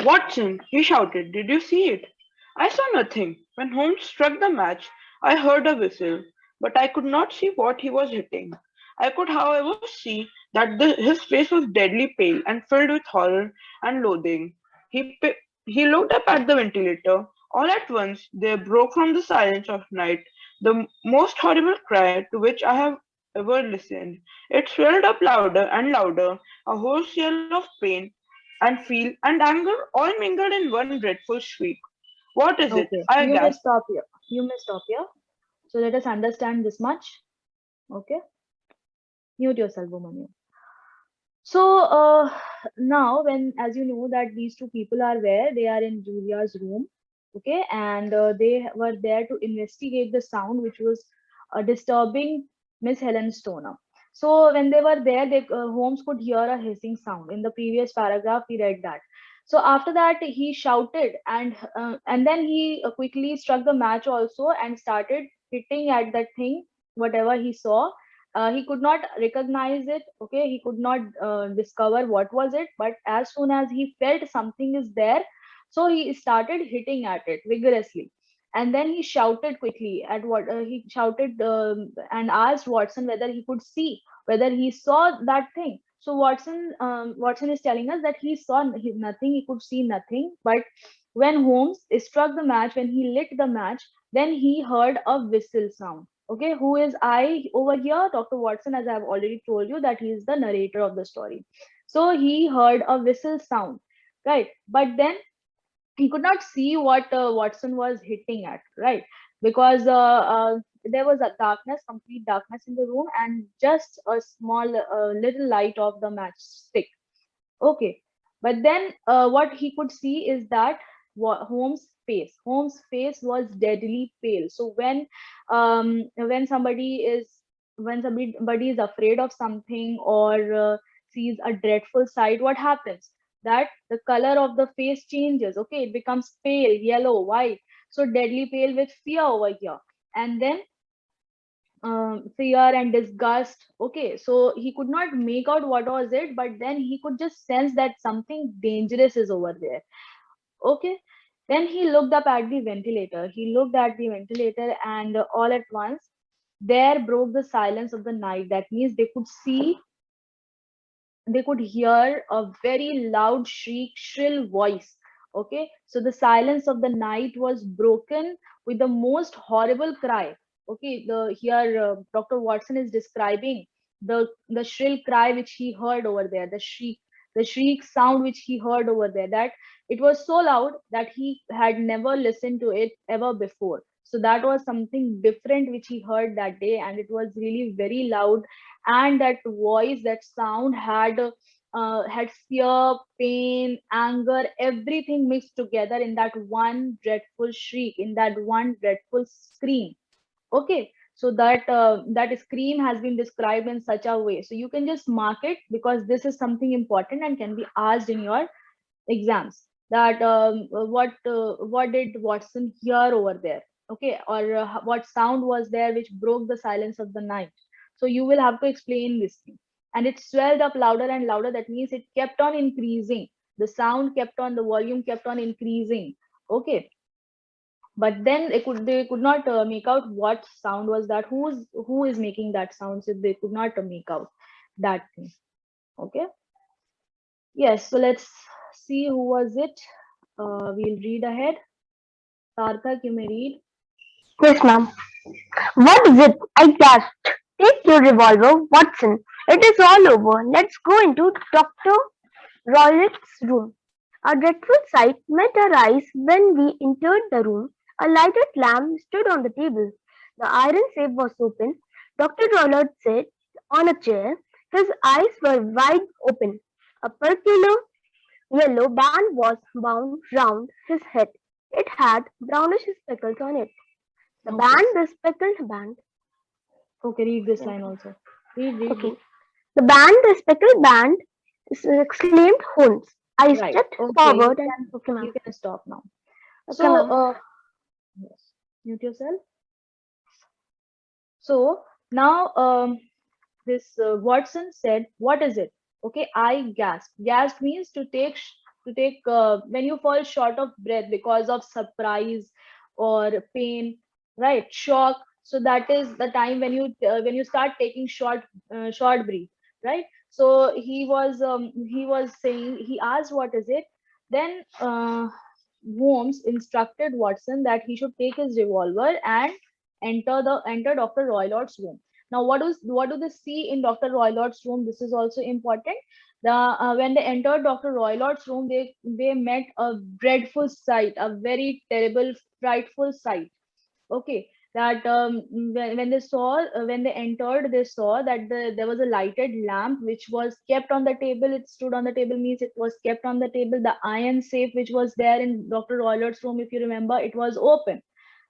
Watson, he shouted, did you see it? I saw nothing. When Holmes struck the match, I heard a whistle, but I could not see what he was hitting. I could, however, see that his face was deadly pale and filled with horror and loathing. He looked up at the ventilator. All at once, there broke from the silence of night the most horrible cry to which I have ever listened. It swelled up louder and louder, a hoarse yell of pain and feel and anger all mingled in one dreadful shriek. What is it? Okay, I you may gasped. stop here. You may stop here. So let us understand this much. Okay, mute yourself, Bhumanyu. So now, when as you know that these two people are where they are in Julia's room, okay, and they were there to investigate the sound which was disturbing Miss Helen Stoner. So when they were there, Holmes could hear a hissing sound. In the previous paragraph, we read that. So after that, he shouted and then he quickly struck the match also and started hitting at that thing, whatever he saw. He could not recognize it. Okay, he could not discover what was it, but as soon as he felt something is there, so he started hitting at it vigorously. And then he shouted quickly at what he shouted and asked Watson whether he could see, whether he saw that thing. So Watson is telling us that he saw nothing, he could see nothing. But when Holmes struck the match, when he lit the match, then he heard a whistle sound. Okay, who is I over here? Dr. Watson, as I have already told you, that he is the narrator of the story. So he heard a whistle sound, right? But then he could not see what Watson was hitting at, right? Because there was a darkness, complete darkness in the room, and just a small little light of the matchstick. Okay, but then what he could see is that Holmes' face was deadly pale. So when somebody is afraid of something or sees a dreadful sight, what happens? That the color of the face changes. Okay, it becomes pale, yellow, white. So deadly pale with fear over here, and then fear and disgust. Okay, so he could not make out what was it, but then he could just sense that something dangerous is over there. Okay, then he looked up at the ventilator. He looked at the ventilator, and all at once, there broke the silence of the night. That means they could hear a very loud shriek, shrill voice. Okay, so the silence of the night was broken with the most horrible cry. Okay, the here Dr. Watson is describing the shrill cry which he heard over there, the shriek sound which he heard over there. That it was so loud that he had never listened to it ever before. So that was something different which he heard that day, and it was really very loud. And that voice, that sound had fear, pain, anger, everything mixed together in that one dreadful shriek, in that one dreadful scream. Okay, so that scream has been described in such a way, so you can just mark it because this is something important and can be asked in your exams. That what did Watson hear over there? Okay, or what sound was there which broke the silence of the night? So you will have to explain this thing. And it swelled up louder and louder. That means it kept on increasing. The sound kept on, the volume kept on increasing. Okay, but then they could not make out what sound was that, who is making that sound. So they could not make out that thing. Okay, yes, so let's see who was it. We'll read ahead. Sarthak, you may read. Yes, ma'am. What is it? I gasped. Take your revolver, Watson. It is all over. Let's go into Dr. Rollitt's room. A dreadful sight met our eyes when we entered the room. A lighted lamp stood on the table. The iron safe was open. Dr. Rollett sat on a chair. His eyes were wide open. A peculiar yellow band was bound round his head. It had brownish speckles on it. Okay, The speckled band. okay, read this line also. Read. Okay. The speckled band exclaimed Holmes. I Right. stepped Okay, forward and okay, you ma'am. can stop now. Okay, So, ma'am. yes, mute yourself. So now, this Watson said, "What is it?" Okay, I gasped. Gasp means to take to take when you fall short of breath because of surprise or pain, right? Shock. So that is the time when you start taking short breath, right? So he was saying, he asked what is it. Then Holmes instructed Watson that he should take his revolver and enter Dr. Roylott's room. Now, what do they see in Dr. Roylott's room? This is also important. When they entered Dr. Roylott's room, they met a dreadful sight, a very terrible, frightful sight. Okay, that when they saw when they entered, they saw that there was a lighted lamp which was kept on the table. It stood on the table, means it was kept on the table. The iron safe which was there in Dr. Roylott's room, if you remember, it was open,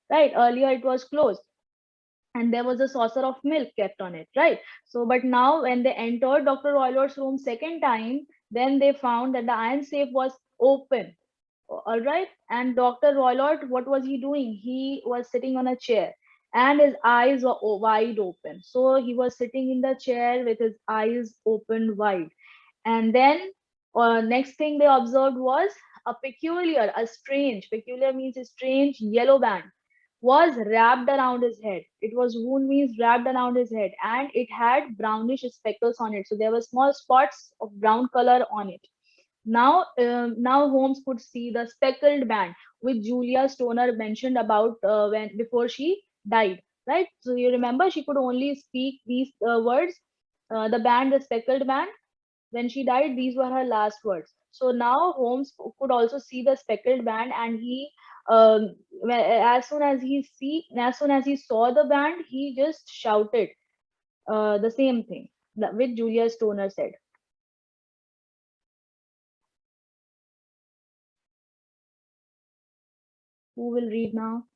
right? Earlier it was closed, and there was a saucer of milk kept on it, right? So but now when they entered Dr. Roylott's room second time, then they found that the iron safe was open. All right. And Dr. Roylott, what was he doing? He was sitting on a chair and his eyes were wide open. So he was sitting in the chair with his eyes open wide. And then next thing they observed was peculiar means a strange yellow band was wrapped around his head. It was wound means wrapped around his head, and it had brownish speckles on it. So there were small spots of brown color on it. Now Holmes could see the speckled band which Julia Stoner mentioned about when before she died, right? So you remember she could only speak these words, the speckled band. When she died, these were her last words. So now Holmes could also see the speckled band, and as soon as he saw the band, he just shouted the same thing which Julia Stoner said. Who will read now?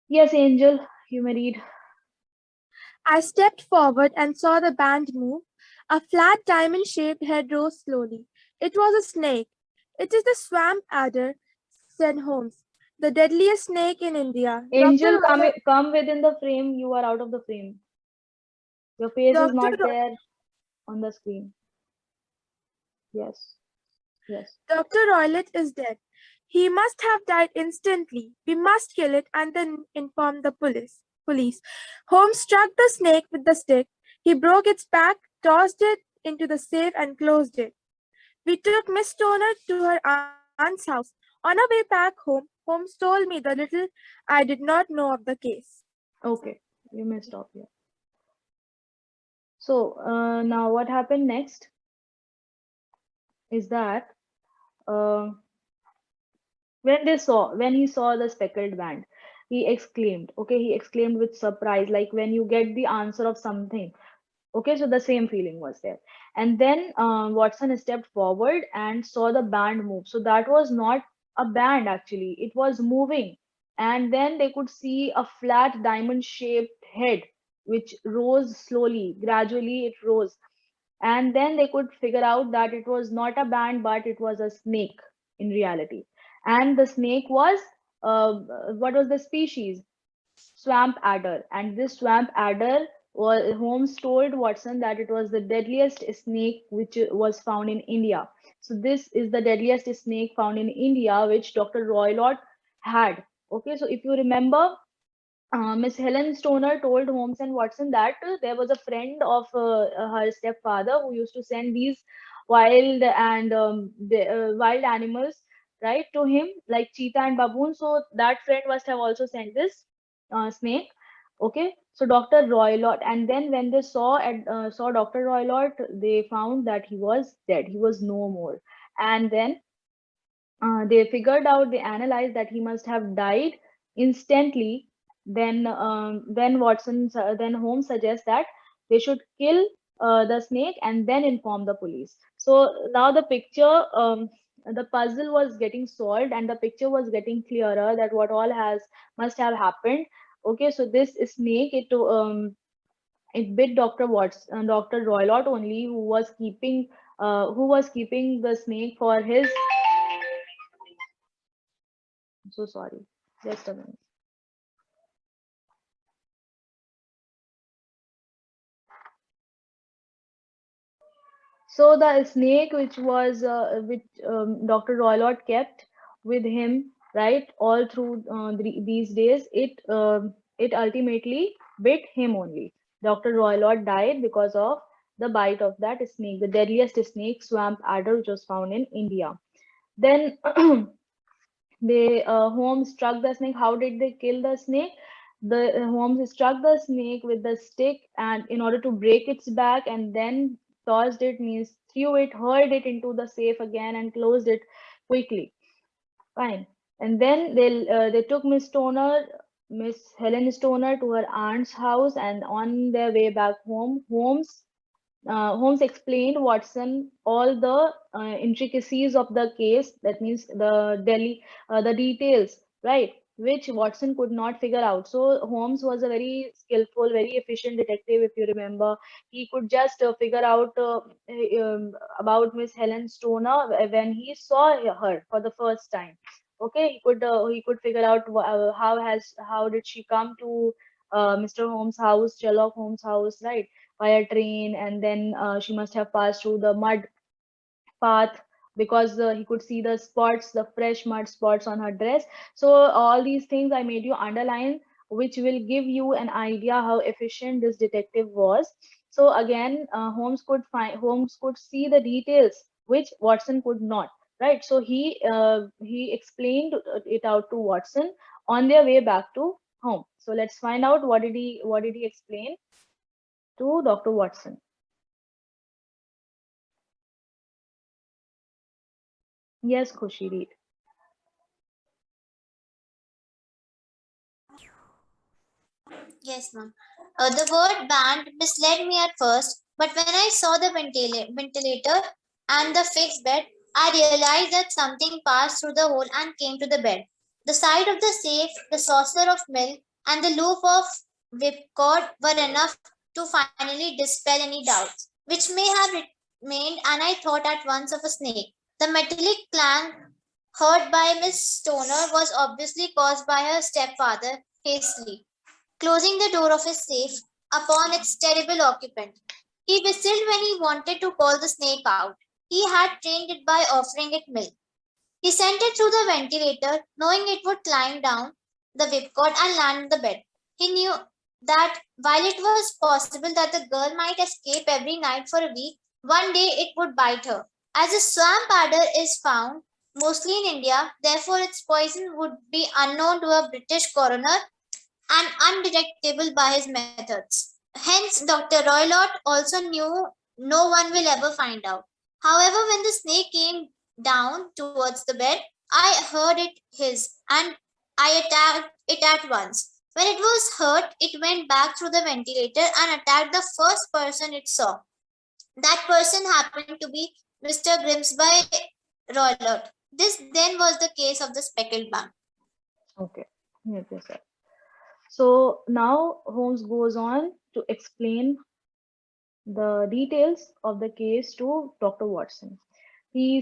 Yes, Angel, you may read. I stepped forward and saw the band move. A flat diamond-shaped head rose slowly. It was a snake. "It is the swamp adder," said Holmes. "The deadliest snake in India." Angel, come within the frame. You are out of the frame. Your face is not Dr. there on the screen. Yes. Yes. Dr. Roylott is dead. He must have died instantly. We must kill it and then inform the police. Holmes struck the snake with the stick. He broke its back, tossed it into the safe, and closed it. We took Miss Stoner to her aunt's house. On our way back home, Holmes told me the little I did not know of the case. Okay, you may stop here. So now what happened next is that uh, when he saw the speckled band, he exclaimed. Okay, he exclaimed with surprise, like when you get the answer of something. Okay, so the same feeling was there. And then Watson stepped forward and saw the band move. So that was not a band actually, it was moving. And then they could see a flat diamond shaped head which rose slowly, gradually it rose. And then they could figure out that it was not a band but it was a snake in reality. And the snake was what was the species? Swamp adder. And this swamp adder was, Holmes told Watson that it was the deadliest snake which was found in India. So this is the deadliest snake found in India which Dr. Roylott had. Okay, so if you remember, Miss Helen Stoner told Holmes and Watson that there was a friend of her stepfather who used to send these wild animals, right, to him, like cheetah and baboon. So that friend must have also sent this snake. Okay, so Dr. Roylott, and then when they saw Dr. Roylott, they found that he was dead. He was no more, and then they figured out, they analyzed that he must have died instantly. Then Holmes suggests that they should kill the snake and then inform the police. So now the puzzle was getting solved and the picture was getting clearer that what all has must have happened. Okay, so this snake, it bit Dr. Roylott only, who was keeping the snake for his. I'm so sorry. Just a minute. So the snake which Dr. Roylott kept with him, right, all through these days, it ultimately bit him only. Dr. Roylott died because of the bite of that snake, the deadliest snake, swamp adder, which was found in India. Then they Holmes struck the snake. How did they kill the snake? The Holmes struck the snake with the stick, and in order to break its back, and then tossed it, means threw it, hurled it into the safe again, and closed it quickly. Fine. And then they took Miss Helen Stoner, to her aunt's house, and on their way back home, Holmes explained Watson all the intricacies of the case. That means the details, right, which Watson could not figure out. So Holmes was a very skillful, very efficient detective. If you remember, he could just figure out about Miss Helen Stoner when he saw her for the first time. Okay, he could figure out how did she come to Mr. Holmes' house, Sherlock Holmes' house, right? By a train, and then she must have passed through the mud path, because he could see the spots, the fresh mud spots on her dress. So all these things I made you underline, which will give you an idea how efficient this detective was. So again, Holmes could see the details which Watson could not, right? So he explained it out to Watson on their way back to home. So let's find out what did he explain to Dr. Watson. Yes, Khushi, read. Yes, ma'am. The word band misled me at first, but when I saw the ventilator and the fixed bed, I realized that something passed through the hole and came to the bed. The side of the safe, the saucer of milk, and the loop of whipcord were enough to finally dispel any doubts, which may have remained, and I thought at once of a snake. The metallic clang heard by Miss Stoner was obviously caused by her stepfather hastily closing the door of his safe upon its terrible occupant. He whistled when he wanted to call the snake out. He had trained it by offering it milk. He sent it through the ventilator, knowing it would climb down the whipcord and land on the bed. He knew that while it was possible that the girl might escape every night for a week, one day it would bite her. As a swamp adder is found mostly in India, therefore its poison would be unknown to a British coroner and undetectable by his methods. Hence, Dr. Roylott also knew no one will ever find out. However, when the snake came down towards the bed, I heard it hiss and I attacked it at once. When it was hurt, it went back through the ventilator and attacked the first person it saw. That person happened to be Mr. Grimsby Roylott. This then was the case of the speckled bun. Okay. Yes, yes, sir. So now Holmes goes on to explain the details of the case to Dr. Watson. He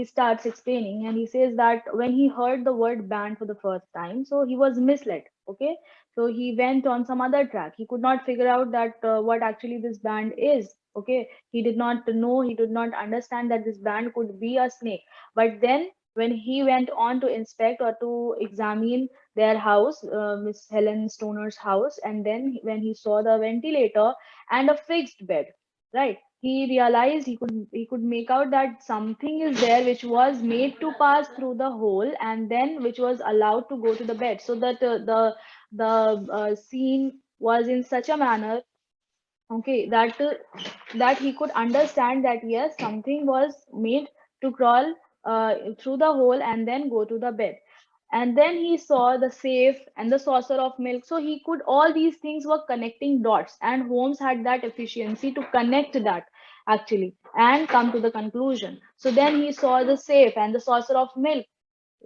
starts explaining, and he says that when he heard the word band for the first time, so he was misled. Okay. So he went on some other track. He could not figure out that what actually this band is. Okay. He did not know, he did not understand that this band could be a snake. But then when he went on to inspect or to examine their house, Miss Helen Stoner's house, and then when he saw the ventilator and a fixed bed, right, he realized he could make out that something is there which was made to pass through the hole and then which was allowed to go to the bed, so that the scene was in such a manner, okay, that he could understand that yes, something was made to crawl through the hole and then go to the bed. And then he saw the safe and the saucer of milk, so he could, all these things were connecting dots, and Holmes had that efficiency to connect that actually and come to the conclusion. So then he saw the safe and the saucer of milk,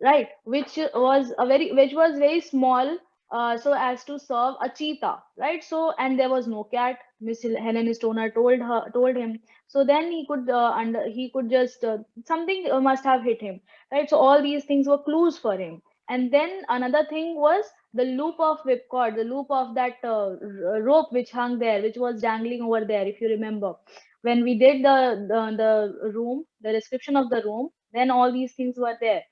right, which was very small, so as to serve a cheetah, right? So, and there was no cat, Miss Helen Stoner told him. So then he could just something must have hit him, right? So all these things were clues for him. And then another thing was the loop of whipcord, the loop of that rope which hung there, which was dangling over there, if you remember, when we did the room, the description of the room, then all these things were there.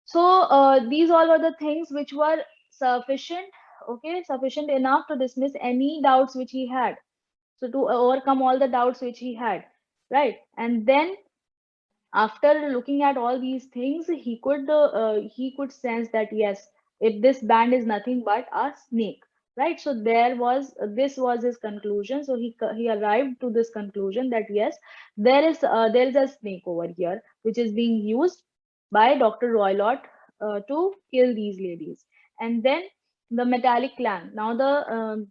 So these all were the things which were sufficient, okay, sufficient enough to dismiss any doubts which he had. So to overcome all the doubts which he had, right? And then after looking at all these things, he could sense that yes, if this band is nothing but a snake, right? So this was his conclusion. So he arrived to this conclusion that yes, there is a snake over here which is being used by Dr. Roylott to kill these ladies. And then the metallic clang. Now the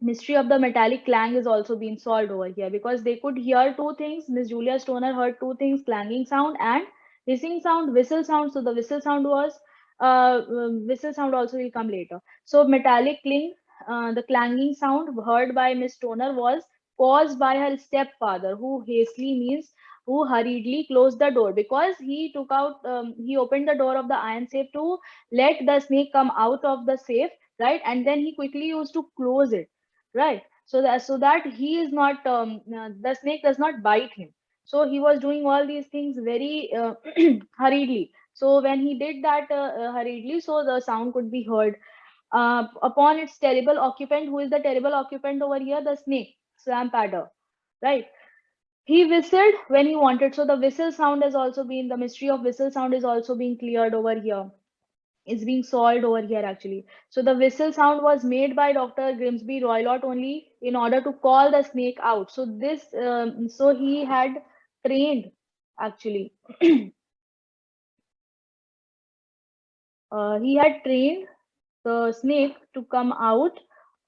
mystery of the metallic clang is also being solved over here, because they could hear two things. Miss Julia Stoner heard two things: clanging sound and hissing sound, whistle sound. So the whistle sound was whistle sound also will come later. So metallic cling, the clanging sound heard by Miss Stoner was caused by her stepfather, who hastily means who hurriedly closed the door, because he opened the door of the iron safe to let the snake come out of the safe, right? And then he quickly used to close it, right? So that he is not the snake does not bite him. So he was doing all these things very hurriedly. So when he did that hurriedly, so the sound could be heard upon its terrible occupant. Who is the terrible occupant over here? The snake, swamp adder, right? He whistled when he wanted. So the whistle sound has also been, the mystery of whistle sound is also being cleared over here, is being solved over here actually. So the whistle sound was made by Dr. Grimsby Roylott only in order to call the snake out. So so he had trained actually. He had trained the snake to come out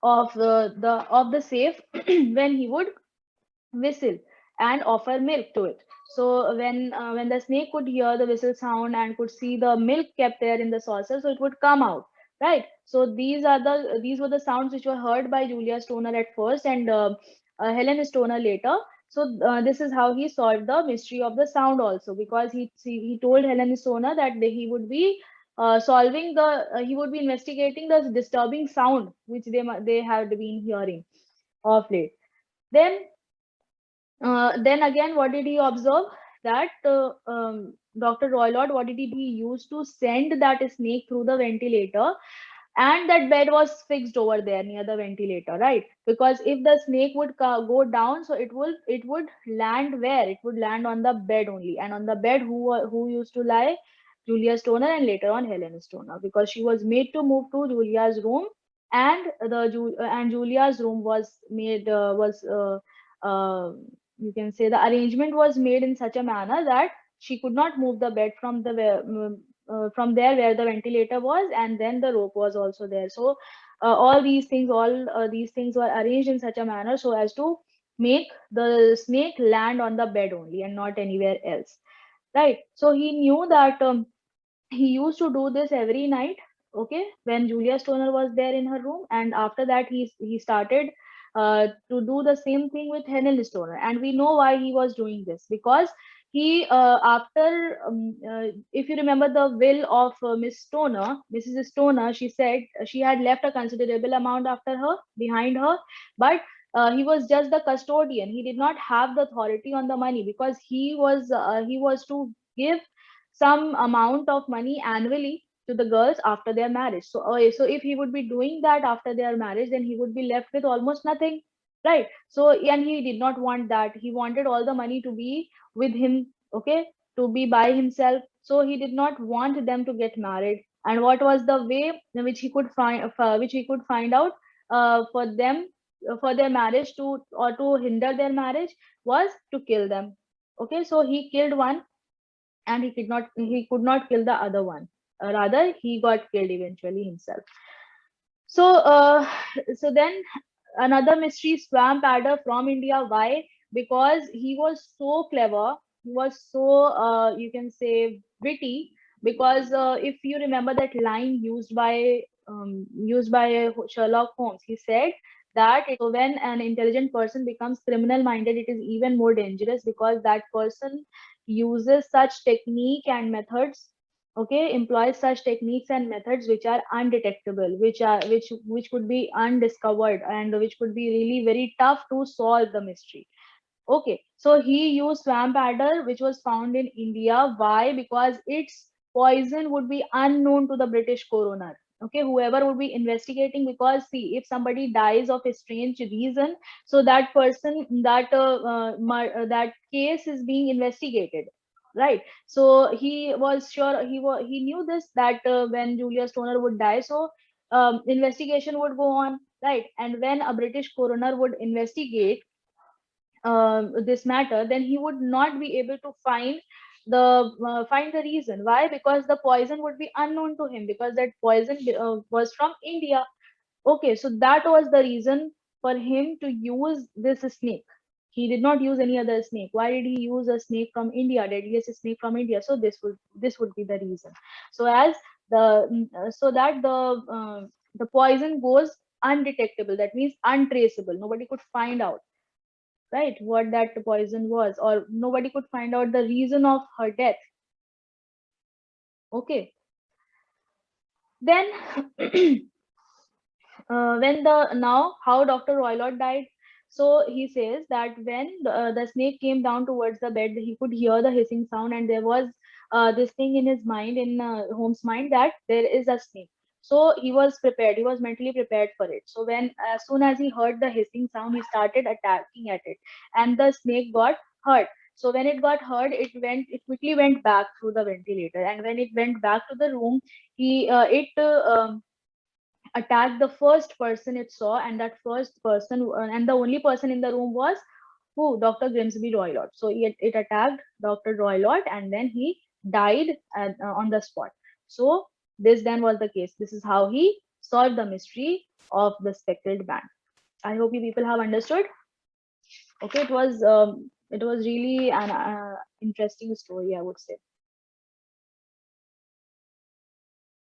of the safe when he would whistle and offer milk to it. So when the snake could hear the whistle sound and could see the milk kept there in the saucer, so it would come out, right? So these were the sounds which were heard by Julia Stoner at first, and Helen Stoner later. So this is how he solved the mystery of the sound also, because he told Helen Stoner that he would be he would be investigating the disturbing sound which they had been hearing of late. Then again, what did he observe? That Dr. Roylott, what did he use to send that snake through the ventilator? And that bed was fixed over there near the ventilator, right? Because if the snake would go down, so it would land where? It would land on the bed only. And on the bed, who used to lie? Julia Stoner, and later on Helen Stoner, because she was made to move to Julia's room, and Julia's room was made you can say the arrangement was made in such a manner that she could not move the bed from from there where the ventilator was, and then the rope was also there. So all these things were arranged in such a manner so as to make the snake land on the bed only and not anywhere else, right? So he knew that he used to do this every night, okay, when Julia Stoner was there in her room, and after that he started to do the same thing with Helen Stoner. And we know why he was doing this, because he after if you remember the will of Mrs. Stoner, she said she had left a considerable amount after her behind her, but he was just the custodian. He did not have the authority on the money, because he was to give some amount of money annually to the girls after their marriage. So so if he would be doing that after their marriage, then he would be left with almost nothing, right? So, and he did not want that. He wanted all the money to be with him, okay, to be by himself. So he did not want them to get married. And what was the way in which he could find out for them, for their marriage to, or to hinder their marriage, was to kill them. Okay, so he killed one, and he could not kill the other one. Rather, he got killed eventually himself. So then another mystery, swamp adder from India. Why? Because he was so clever. He was so you can say witty. Because if you remember that line used by Sherlock Holmes, he said that when an intelligent person becomes criminal minded, it is even more dangerous, because that person uses such technique and methods okay, employs such techniques and methods which are undetectable, which could be undiscovered, and which could be really very tough to solve the mystery. Okay, so he used swamp adder, which was found in India. Why? Because its poison would be unknown to the British coroner. Okay, whoever would be investigating, because see, if somebody dies of a strange reason, so that person, that case is being investigated, right? So he was sure, he knew this, that when Julius Stoner would die, so investigation would go on, right? And when a British coroner would investigate this matter, then he would not be able to find the reason. Why? Because the poison would be unknown to him, because that poison was from India. Okay, so that was the reason for him to use this snake. He did not use any other snake. Why did he use a snake from India, deadliest snake from India? So this would be the reason. So as so that the poison goes undetectable, that means untraceable, nobody could find out, right, what that poison was, or nobody could find out the reason of her death. Okay, then when the now how Dr. Roylott died. So he says that when the snake came down towards the bed, he could hear the hissing sound, and there was this thing in his mind, in Holmes' mind, that there is a snake. So he was prepared. He was mentally prepared for it. So when as soon as he heard the hissing sound, he started attacking at it, and the snake got hurt. So when it got hurt, it quickly went back through the ventilator, and when it went back to the room, he it attacked the first person it saw, and that first person, and the only person in the room was who? Dr. Grimsby Roylott. So it attacked Dr. Roylott, and then he died on the spot. So this then was the case. This is how he solved the mystery of the speckled band. I hope you people have understood. Okay, it was really an interesting story, I would say.